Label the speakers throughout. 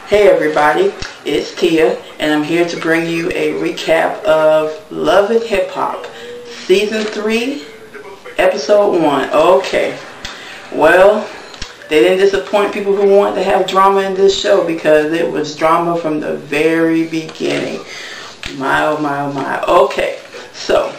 Speaker 1: Hey everybody, it's Tia, and I'm here to bring you a recap of Love and Hip Hop, Season 3, Episode 1. Okay, well, they didn't disappoint people who wanted to have drama in this show because it was drama from the very beginning. My, oh my, oh my. Okay, so,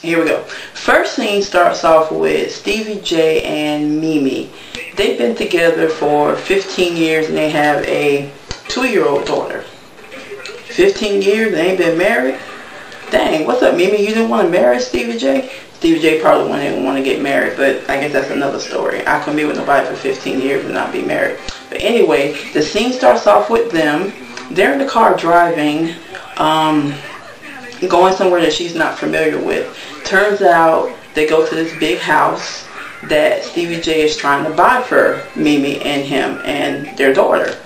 Speaker 1: here we go. First scene starts off with Stevie J and Mimi. They've been together for 15 years and they have a 2-year-old daughter. 15 years, they ain't been married? Dang, what's up, Mimi? You didn't want to marry Stevie J? Stevie J probably didn't want to get married, but I guess that's another story. I couldn't be with nobody for 15 years and not be married. But anyway, the scene starts off with them. They're in the car driving, going somewhere that she's not familiar with. Turns out they go to this big house that Stevie J is trying to buy for Mimi and him and their daughter.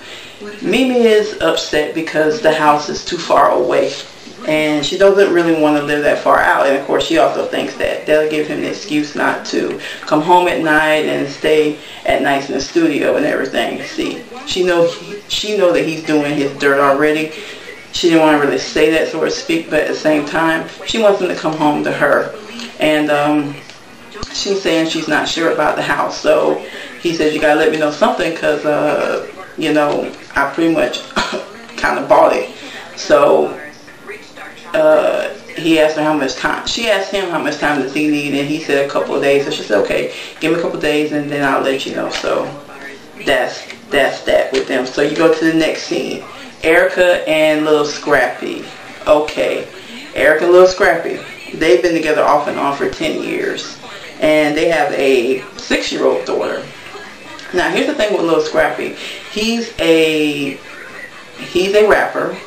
Speaker 1: Mimi is upset because the house is too far away and she doesn't really want to live that far out, and of course she also thinks that they'll give him the excuse not to come home at night and stay at nights in the studio and everything. See, she know that he's doing his dirt already. She didn't want to really say that, so to speak, but at the same time she wants him to come home to her. And she's saying she's not sure about the house, so he says, you gotta let me know something because, you know, I pretty much kind of bought it. So he asked her how much time. She asked him how much time does he need, and he said a couple of days. So she said, okay, give me a couple of days and then I'll let you know. So that's that with them. So you go to the next scene. Erica and Lil Scrappy. Okay, Erica and Lil Scrappy. They've been together off and on for 10 years. And they have a 6-year-old daughter. Now here's the thing with Lil Scrappy. He's a rapper.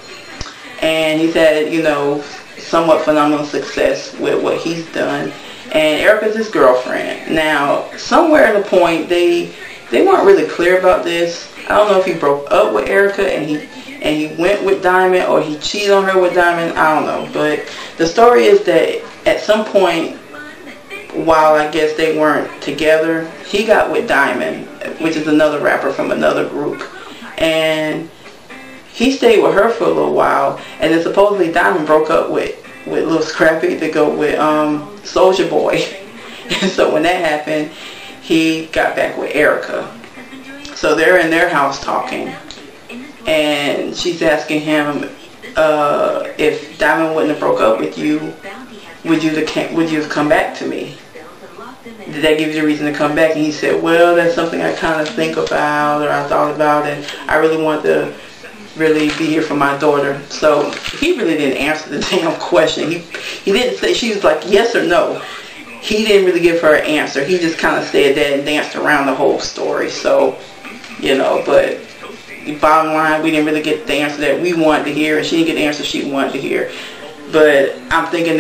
Speaker 1: And he's had, you know, somewhat phenomenal success with what he's done. And Erica's his girlfriend. Now, somewhere in the point, they weren't really clear about this. I don't know if he broke up with Erica and he went with Diamond, or he cheated on her with Diamond. I don't know. But the story is that at some point, while I guess they weren't together, he got with Diamond, which is another rapper from another group. And he stayed with her for a little while. And then supposedly Diamond broke up with Lil Scrappy to go with Soulja Boy. And so when that happened, he got back with Erica. So they're in their house talking. And she's asking him if Diamond wouldn't have broke up with you, would you have come back to me? Did that give you a reason to come back? And he said, well, that's something I kind of think about, or I thought about, and I really want to really be here for my daughter. So he really didn't answer the damn question. He didn't say, she was like yes or no. He didn't really give her an answer. He just kind of said that and danced around the whole story. So, you know, but bottom line, we didn't really get the answer that we wanted to hear, and she didn't get the answer she wanted to hear. But I'm thinking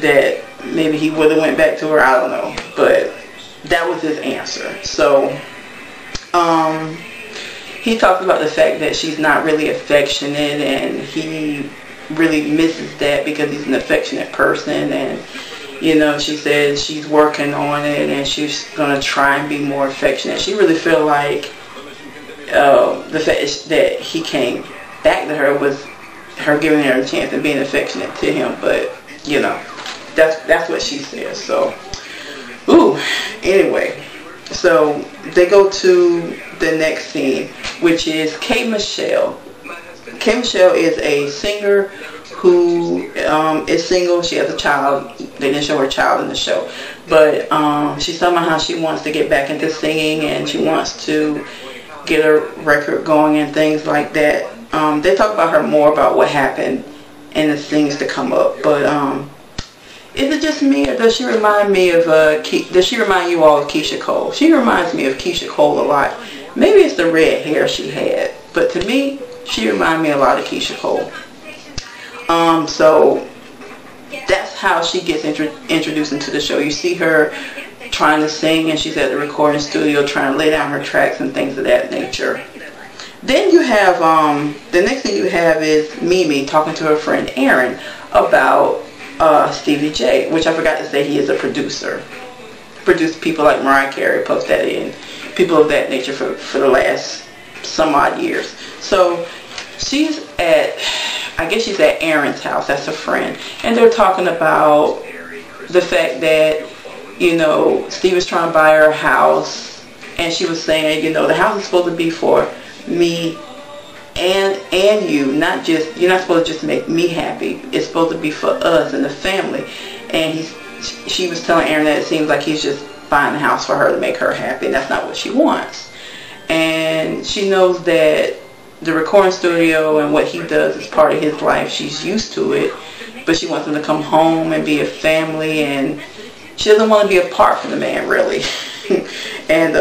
Speaker 1: that maybe he would have went back to her. I don't know, but that was his answer. So he talked about the fact that she's not really affectionate, and he really misses that because he's an affectionate person. And you know, she says she's working on it and she's gonna try and be more affectionate. She really feel like the fact that he came back to her was her giving her a chance and being affectionate to him. But you know, that's what she says. So, anyway, so they go to the next scene, which is K. Michelle. K. Michelle is a singer who is single. She has a child. They didn't show her child in the show, but she wants to get back into singing, and she wants to get a record going and things like that. They talk about her more about what happened and the things to come up, but is it just me, or does she remind me of does she remind you all of Keisha Cole? She reminds me of Keisha Cole a lot. Maybe it's the red hair she had, but to me she reminds me a lot of Keisha Cole. So that's how she gets introduced into the show. You see her trying to sing, and she's at the recording studio trying to lay down her tracks and things of that nature. Then you have the next thing you have is Mimi talking to her friend Aaron about Stevie J, which I forgot to say he is a producer. Produced people like Mariah Carey, Puff Daddy, and people of that nature for the last some odd years. So she's at, I guess she's at Aaron's house. That's a friend. And they're talking about the fact that, you know, Steve was trying to buy her a house. And she was saying, you know, the house is supposed to be for me and you. Not just, you're not supposed to just make me happy. It's supposed to be for us and the family. And she was telling Aaron that it seems like he's just buying the house for her to make her happy. And that's not what she wants. And she knows that the recording studio and what he does is part of his life. She's used to it, but she wants him to come home and be a family, and she doesn't want to be apart from the man, really. And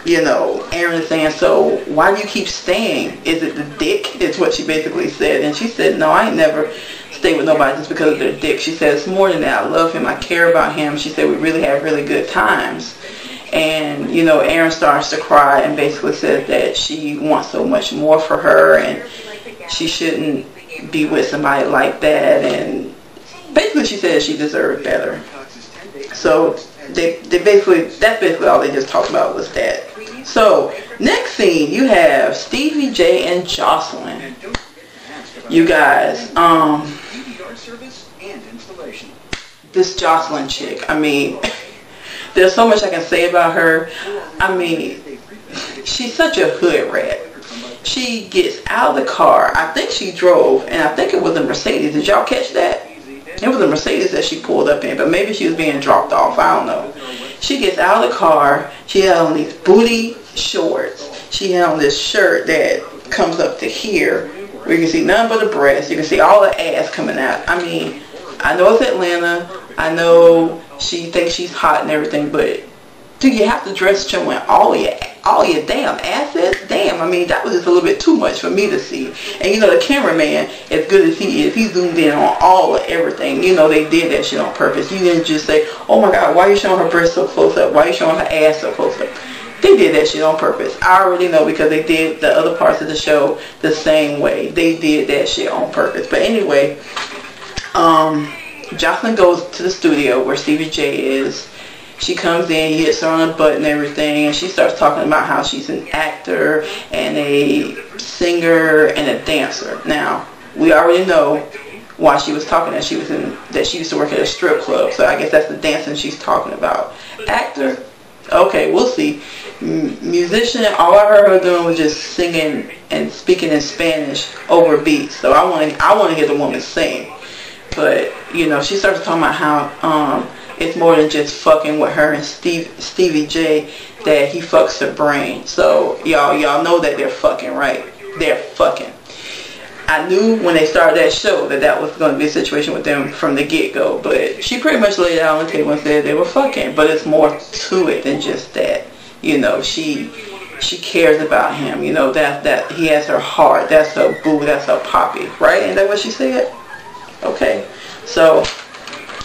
Speaker 1: you know, Aaron is saying, so why do you keep staying? Is it the dick? Is what she basically said. And she said, no, I ain't never stayed with nobody just because of their dick. She said, it's more than that. I love him. I care about him. She said, we really have really good times. And, you know, Aaron starts to cry and basically says that she wants so much more for her and she shouldn't be with somebody like that. And basically she said she deserved better. So they basically, that's basically all they just talked about was that. So next scene, you have Stevie J and Joselyn. You guys, this Joselyn chick, I mean, there's so much I can say about her. I mean, she's such a hood rat. She gets out of the car. I think she drove, and I think it was a Mercedes. Did y'all catch that? It was a Mercedes that she pulled up in, but maybe she was being dropped off. I don't know. She gets out of the car. She had on these booty shorts. She had on this shirt that comes up to here, where you can see nothing but the breast. You can see all the ass coming out. I mean, I know it's Atlanta. I know she thinks she's hot and everything, but do you have to dress showing all your damn assets? Damn, I mean, that was just a little bit too much for me to see. And you know, the cameraman, as good as he is, he zoomed in on all of everything. You know, they did that shit on purpose. You didn't just say, oh my God, why are you showing her breast so close up? Why are you showing her ass so close up? They did that shit on purpose. I already know because they did the other parts of the show the same way. They did that shit on purpose. But anyway, Joselyn goes to the studio where Stevie J is. She comes in, he hits her on the butt and everything, and she starts talking about how she's an actor and a singer and a dancer. Now, we already know why she was talking that she used to work at a strip club, so I guess that's the dancing she's talking about. Actor? Okay, we'll see. Musician, all I heard her doing was just singing and speaking in Spanish over beats. So I want to hear the woman sing. But, you know, she starts talking about how it's more than just fucking with her and Stevie J, that he fucks her brain. So y'all know that they're fucking, right? They're fucking. I knew when they started that show that was going to be a situation with them from the get-go. But she pretty much laid it out on the table and said they were fucking. But it's more to it than just that. You know, she cares about him. You know, that he has her heart. That's her boo. That's her poppy. Right? Ain't that what she said? Okay. So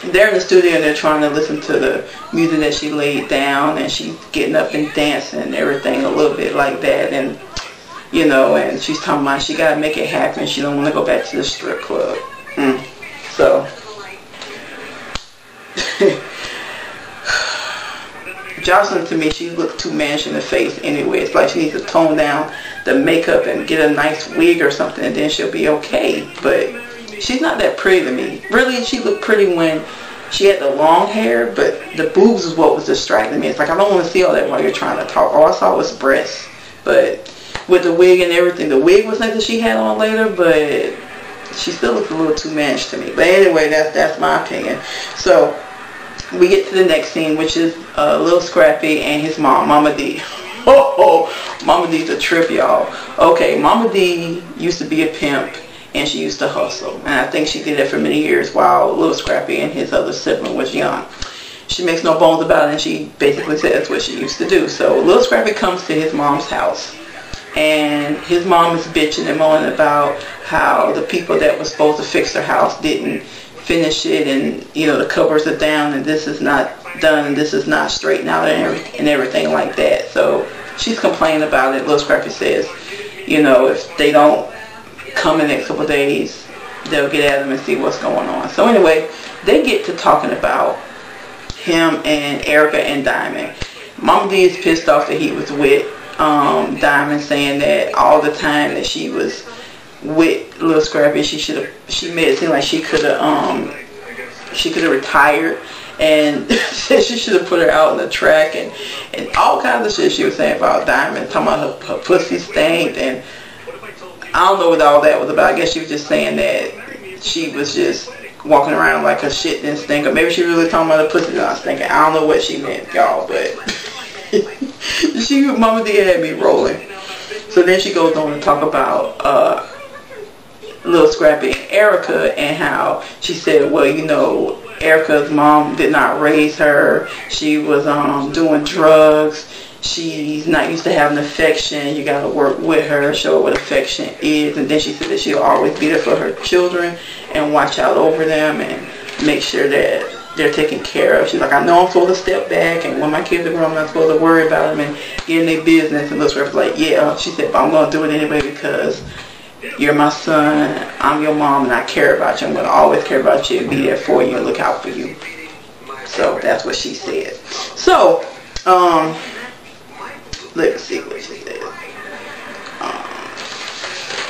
Speaker 1: they're in the studio and they're trying to listen to the music that she laid down, and she's getting up and dancing and everything a little bit like that. And you know, and she's talking about she gotta make it happen. She don't want to go back to the strip club. So Joselyn, to me, she looked too mannish in the face anyway. It's like she needs to tone down the makeup and get a nice wig or something, and then she'll be okay. But she's not that pretty to me. Really, she looked pretty when she had the long hair, but the boobs is what was distracting me. It's like, I don't want to see all that while you're trying to talk. All I saw was breasts. But with the wig and everything, the wig was something she had on later, but she still looked a little too mannish to me. But anyway, that's my opinion. So we get to the next scene, which is Lil Scrappy and his mom, Mama D. Oh, Mama D's a trip, y'all. Okay, Mama D used to be a pimp, and she used to hustle. And I think she did that for many years while Lil Scrappy and his other sibling was young. She makes no bones about it, and she basically said that's what she used to do. So Lil Scrappy comes to his mom's house, and his mom is bitching and moaning about how the people that were supposed to fix her house didn't finish it, and you know, the cupboards are down, and this is not done, and this is not straightened out, and everything like that. So she's complaining about it. Lil Scrappy says, you know, if they don't come in the next couple of days, they'll get at them and see what's going on. So anyway, they get to talking about him and Erica and Diamond. Mama D is pissed off that he was with Diamond, saying that all the time that she was with Lil Scrappy, she made it seem like she could have retired, and she should have put her out on the track, and all kinds of shit she was saying about Diamond, talking about her pussy stank, and I don't know what all that was about. I guess she was just saying that she was just walking around like her shit didn't stink, or maybe she really talking about her pussy not stinking. I don't know what she meant, y'all, but Mama D had me rolling. So then she goes on to talk about Lil Scrappy and Erica, and how she said, well, you know, Erica's mom did not raise her. She was doing drugs. She's not used to having affection. You gotta work with her, show her what affection is. And then she said that she'll always be there for her children and watch out over them and make sure that they're taken care of. She's like, I know I'm supposed to step back, and when my kids are grown, I'm not supposed to worry about them and get in their business. And Lil Scrappy's like, yeah. She said, but I'm gonna do it anyway because you're my son, I'm your mom, and I care about you. I'm gonna always care about you and be there for you and look out for you. So that's what she said. So, let's see what she said.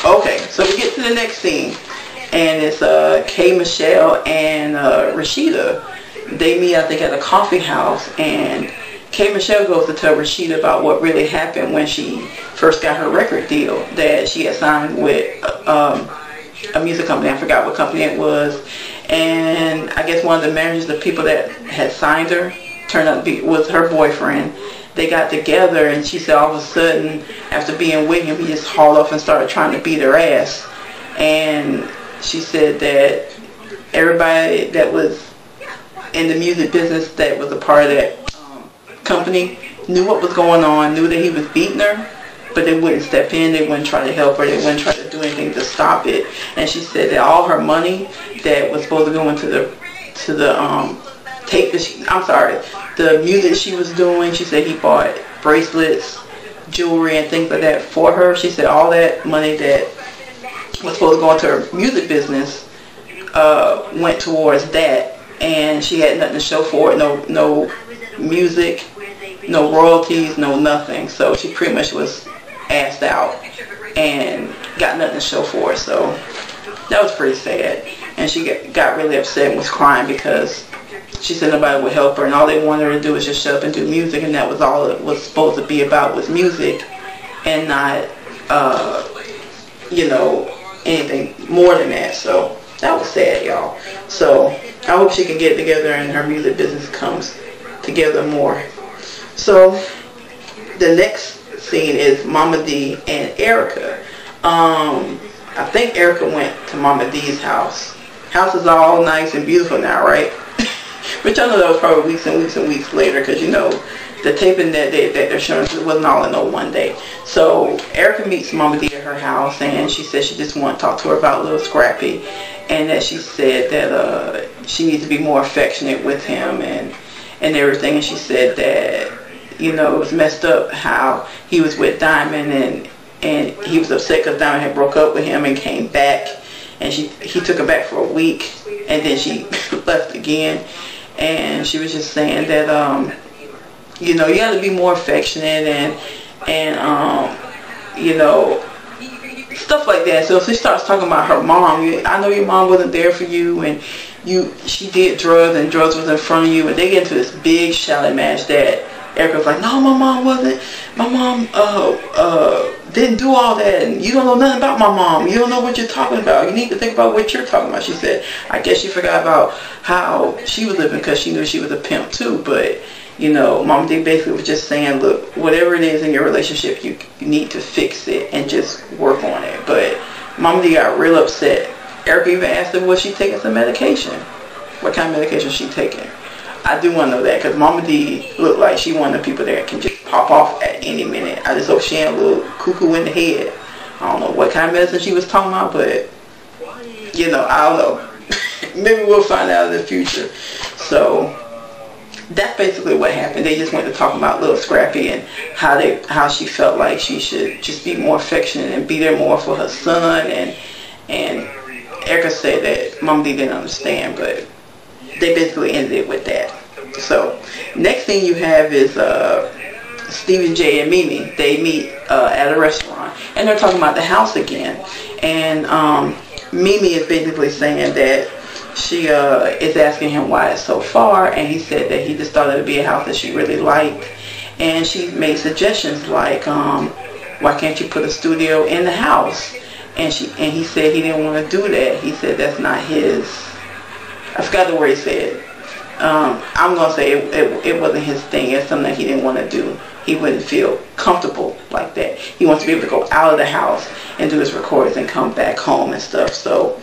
Speaker 1: Okay, so we get to the next scene, and it's K. Michelle and Rashida. They meet, I think, at a coffee house, and K. Michelle goes to tell Rashida about what really happened when she first got her record deal, that she had signed with a music company. I forgot what company it was, and I guess one of the managers, the people that had signed her, turned out to be was her boyfriend. They got together, and she said all of a sudden, after being with him, he just hauled off and started trying to beat her ass. And she said that everybody that was in the music business that was a part of that company knew what was going on, knew that he was beating her, but they wouldn't step in, they wouldn't try to help her, they wouldn't try to do anything to stop it. And she said that all her money that was supposed to go into the the music she was doing, she said he bought bracelets, jewelry, and things like that for her. She said all that money that was supposed to go into her music business went towards that, and she had nothing to show for it, no music, no royalties, no nothing. So she pretty much was assed out and got nothing to show for it. So that was pretty sad, and she got really upset and was crying because she said nobody would help her, and all they wanted her to do was just shut up and do music, and that was all it was supposed to be about, was music, and not you know, anything more than that. So that was sad, y'all. So I hope she can get together and her music business comes together more. So the next scene is Mama D and Erica. I think Erica went to Mama D's house. House is all nice and beautiful now, right? But y'all know that was probably weeks and weeks and weeks later, because you know the taping that they're showing, it wasn't all in no one day. So Erica meets Mama D at her house, and she said she just wanted to talk to her about Lil Scrappy, and that she said that she needs to be more affectionate with him and everything. And she said that, you know, it was messed up how he was with Diamond, and he was upset because Diamond had broke up with him and came back, and he took her back for a week, and then she left again. And she was just saying that you know, you got to be more affectionate and you know, stuff like that. So she starts talking about her mom. I know your mom wasn't there for you, and she did drugs, and drugs was in front of you, and they get into this big shouting match that Erica's like, no, my mom wasn't. My mom didn't do all that, and you don't know nothing about my mom. You don't know what you're talking about. You need to think about what you're talking about. She said, I guess she forgot about how she was living because she knew she was a pimp too. But, you know, Mama D basically was just saying, look, whatever it is in your relationship, you need to fix it and just work on it. But Mama D got real upset. Erica even asked her, was she taking some medication? What kind of medication was she taking? I do want to know that, because Mama D looked like she one of the people that can just pop off at any minute. I just hope she ain't a little cuckoo in the head. I don't know what kind of medicine she was talking about, but, you know, I don't know. Maybe we'll find out in the future. So that's basically what happened. They just went to talk about Lil Scrappy and how she felt like she should just be more affectionate and be there more for her son. And Erica said that Mama D didn't understand, but they basically ended it with that. So next thing you have is Stevie J and Mimi, they meet at a restaurant, and they're talking about the house again. And Mimi is basically saying that she is asking him why it's so far, and he said that he just thought it would be a house that she really liked. And she made suggestions like, why can't you put a studio in the house? And he said he didn't want to do that. He said that's not his. I forgot the word he said. I'm going to say it wasn't his thing. It's something that he didn't want to do. He wouldn't feel comfortable like that. He wants to be able to go out of the house and do his recordings and come back home and stuff. So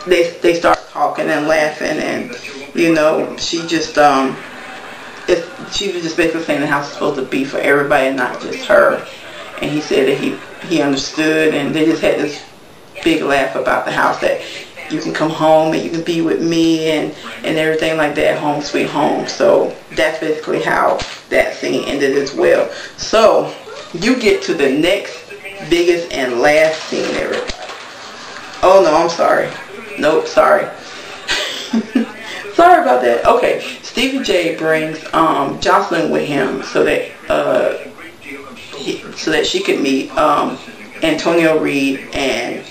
Speaker 1: they start talking and laughing, and you know, she just she was just basically saying the house is supposed to be for everybody and not just her. And he said that he understood, and they just had this big laugh about the house, that you can come home and you can be with me and everything like that, home sweet home. So that's basically how that scene ended as well. So you get to the next biggest and last scene, everybody. Oh no, I'm sorry. Nope, sorry. Sorry about that. Okay, Stevie J brings Joselyn with him so that she could meet Antonio Reed and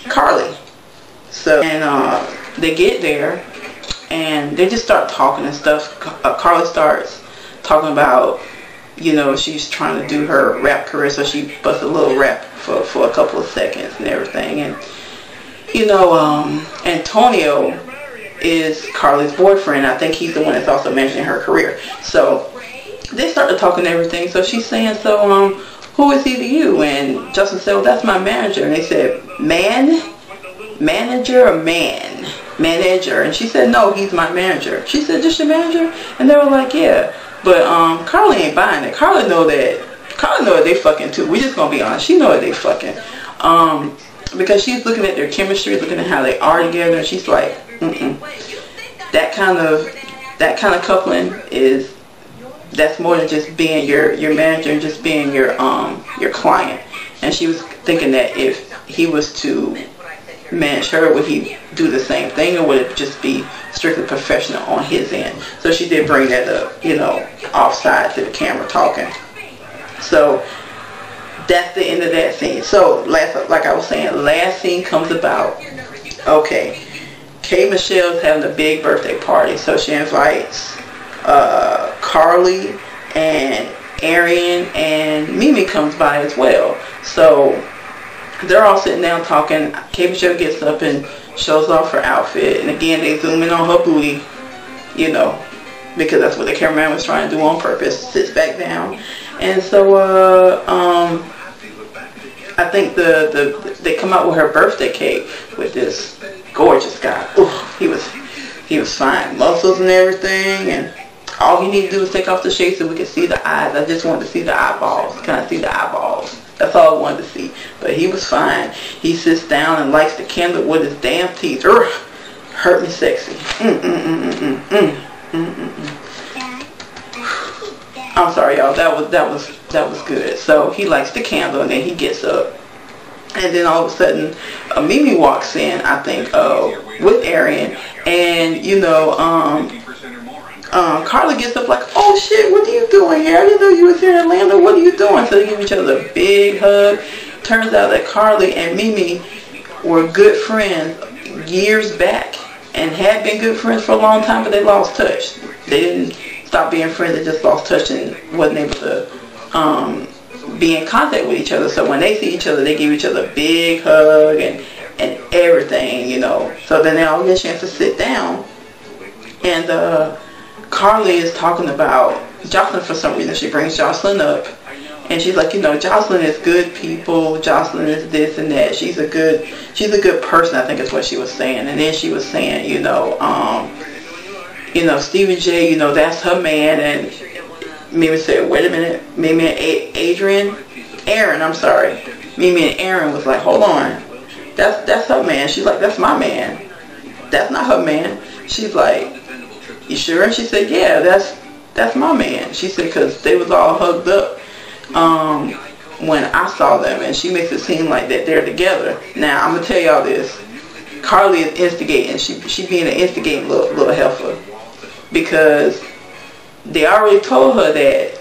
Speaker 1: Carly. So, and they get there and they just start talking and stuff. Carly starts talking about, you know, she's trying to do her rap career, so she busts a little rap for a couple of seconds and everything. And you know, Antonio is Carly's boyfriend. I think he's the one that's also managing her career. So they started talking and everything. So she's saying, so who is he to you? And Justin said, well, that's my manager. And they said, manager or manager? And she said, no, he's my manager. She said, just your manager? And they were like, yeah. But Carly ain't buying it. Carly know that they fucking too. We just gonna be honest. She know that they fucking. Because she's looking at their chemistry, looking at how they are together, and she's like, that kind of coupling that's more than just being your manager and just being your client. And she was thinking that if he was to manage her, would he do the same thing, or would it just be strictly professional on his end? So she did bring that up, you know, offside to the camera talking. So that's the end of that scene. So like I was saying, last scene comes about. Okay, K. Michelle's having a big birthday party, so she invites Carly and Arian, and Mimi comes by as well. So they're all sitting down talking. K. Michelle gets up and shows off her outfit, and again they zoom in on her booty, you know, because that's what the cameraman was trying to do on purpose. Sits back down, and so I think they come out with her birthday cake with this gorgeous guy. Ooh, he was fine, muscles and everything, and all he needed to do was take off the shades so we could see the eyes. I just wanted to see the eyeballs, kind of see the eyeballs. That's all I wanted to see. But he was fine. He sits down and lights the candle with his damn teeth. Hurt me sexy. I'm sorry, y'all. That was good. So he lights the candle and then he gets up. And then all of a sudden, Mimi walks in, I think, with Arian. And, you know, Carla gets up like, oh shit, what are you doing here? I didn't know you was here in Atlanta. What are you doing? So they give each other a big hug. Turns out that Carly and Mimi were good friends years back and had been good friends for a long time, but they lost touch. They didn't stop being friends, they just lost touch and wasn't able to be in contact with each other. So when they see each other, they give each other a big hug and everything, you know. So then they all get a chance to sit down, and Carly is talking about Joselyn. For some reason, she brings Joselyn up, and she's like, you know, Joselyn is good people. Joselyn is this and that. She's a good person, I think is what she was saying. And then she was saying, you know, Stevie J, you know, that's her man. And Mimi said, wait a minute, Mimi and Aaron, I'm sorry. Mimi and Aaron was like, hold on, that's her man. She's like, that's my man. That's not her man. She's like, you sure? And she said, yeah, that's my man. She said, because they was all hugged up when I saw them, and she makes it seem like that they're together. Now I'm gonna tell y'all this: Carly is instigating. She being an instigating little heifer, because they already told her that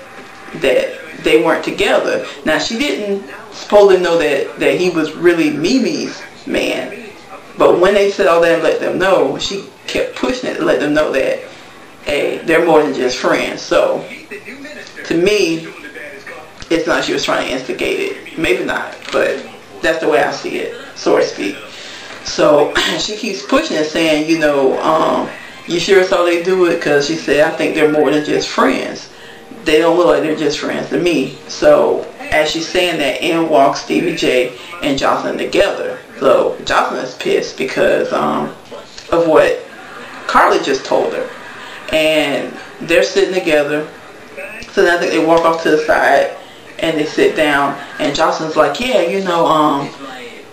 Speaker 1: that they weren't together. Now, she didn't supposedly know that he was really Mimi's man. But when they said all that and let them know, she kept pushing it to let them know that, hey, they're more than just friends. So, to me, it's not she was trying to instigate it. Maybe not, but that's the way I see it, so to speak. So, she keeps pushing it, saying, you know, you sure it's all they do it? Because she said, I think they're more than just friends. They don't look like they're just friends to me. So, as she's saying that, in walks Stevie J and Joselyn together. So, Joselyn is pissed because of what Carly just told her. And they're sitting together. So then I think they walk off to the side and they sit down. And Jocelyn's like, yeah, you know,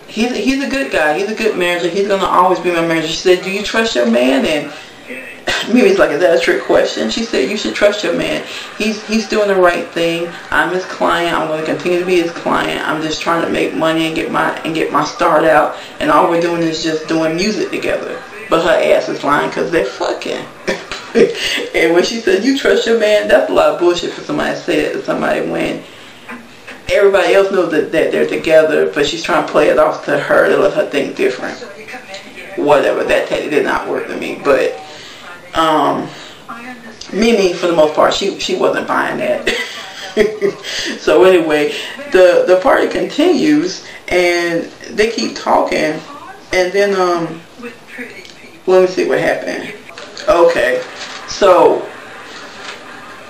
Speaker 1: he's a good guy. He's a good manager. He's going to always be my manager. She said, do you trust your man? And Mimi's like, is that a trick question? She said, you should trust your man. He's doing the right thing. I'm his client. I'm going to continue to be his client. I'm just trying to make money and get my start out. And all we're doing is just doing music together. But her ass is lying because they're fucking. And when she said, you trust your man, that's a lot of bullshit for somebody to say that to somebody when everybody else knows that they're together, but she's trying to play it off to her to let her think different. Whatever, that tactic did not work to me. But Mimi, for the most part, she wasn't buying that. So anyway, the party continues and they keep talking, and then let me see what happened. Okay, so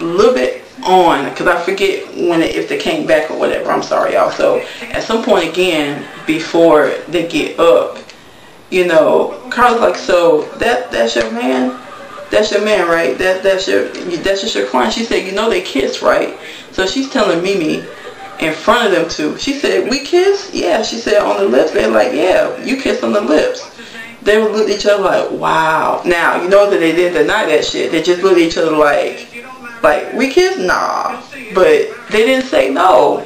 Speaker 1: a little bit on, because I forget if they came back or whatever. I'm sorry, y'all. So at some point again, before they get up, you know, Carla's like, so that's your man? That's your man, right? That's just your client. She said, you know they kissed, right? So she's telling Mimi in front of them two. She said, we kissed? Yeah. She said, on the lips. They're like, yeah, you kissed on the lips. They would look at each other like, wow. Now, you know that they didn't deny that shit. They just looked at each other like we kissed? Nah. But they didn't say no.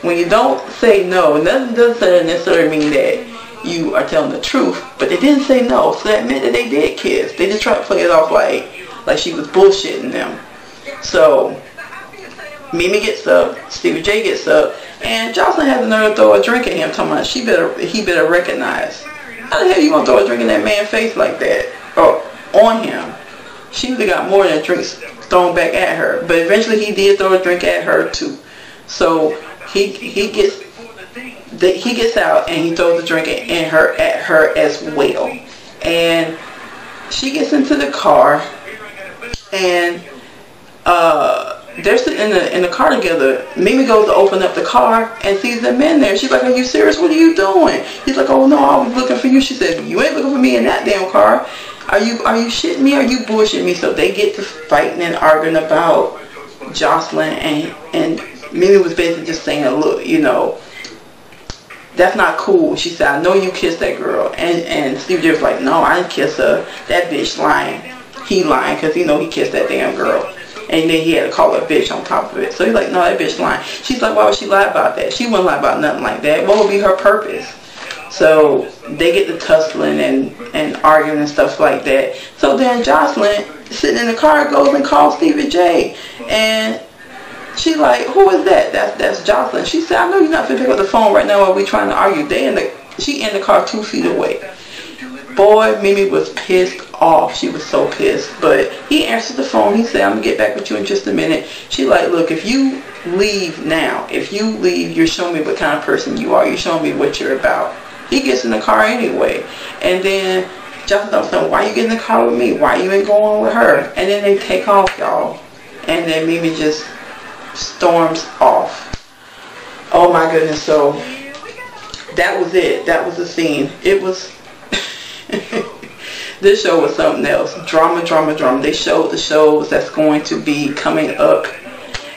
Speaker 1: When you don't say no, it doesn't necessarily mean that you are telling the truth, but they didn't say no, so that meant that they did kiss. They just tried to play it off like she was bullshitting them. So Mimi gets up, Stevie J gets up, and Joselyn has another throw a drink at him, talking about he better recognize. How the hell you gonna throw a drink in that man's face like that? Or on him? She would have got more than drinks thrown back at her. But eventually he did throw a drink at her too. So he gets out and he throws a drink at her as well. And she gets into the car and they're sitting in the car together. Mimi goes to open up the car and sees them in there. She's like, are you serious? What are you doing? He's like, oh no, I was looking for you. She said, you ain't looking for me in that damn car. Are you shitting me? Are you bullshitting me? So they get to fighting and arguing about Joselyn, and Mimi was basically just saying, look, you know, that's not cool. She said, I know you kissed that girl. And Stevie J was like, no, I didn't kiss her. That bitch lying. He lying because he know he kissed that damn girl. And then he had to call her a bitch on top of it. So he's like, no, that bitch lying. She's like, why would she lie about that? She wouldn't lie about nothing like that. What would be her purpose? So they get to tussling and arguing and stuff like that. So then Joselyn, sitting in the car, goes and calls Stevie J. And she's like, who is that? That's Joselyn. She said, I know you're not going to pick up the phone right now while we're trying to argue. She in the car 2 feet away. Boy, Mimi was pissed off. She was so pissed. But he answered the phone. He said, I'm going to get back with you in just a minute. She like, look, if you leave now, you're showing me what kind of person you are. You're showing me what you're about. He gets in the car anyway. And then Joselyn said, why you get in the car with me? Why you ain't going with her? And then they take off, y'all. And then Mimi just storms off. Oh my goodness. So that was it. That was the scene. It was this show was something else. Drama, drama, drama. They showed the shows that's going to be coming up.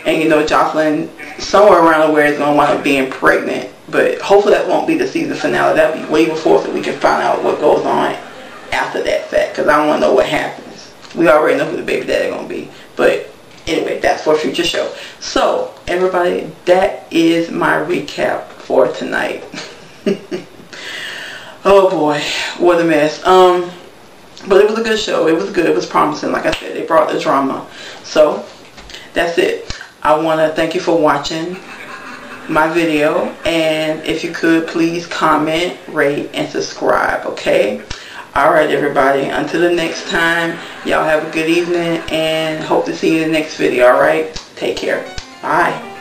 Speaker 1: And you know, Joselyn somewhere around where is going to wind up being pregnant. But hopefully that won't be the season finale. That'll be way before, so we can find out what goes on after that fact. Because I don't want to know what happens. We already know who the baby daddy going to be. But anyway, that's for a future show. So, everybody, that is my recap for tonight. Oh boy, what a mess. But it was a good show. It was good. It was promising. Like I said, they brought the drama. So, that's it. I want to thank you for watching my video, and if you could please comment, rate, and subscribe. Okay? Alright everybody, until the next time, y'all have a good evening and hope to see you in the next video. Alright? Take care. Bye.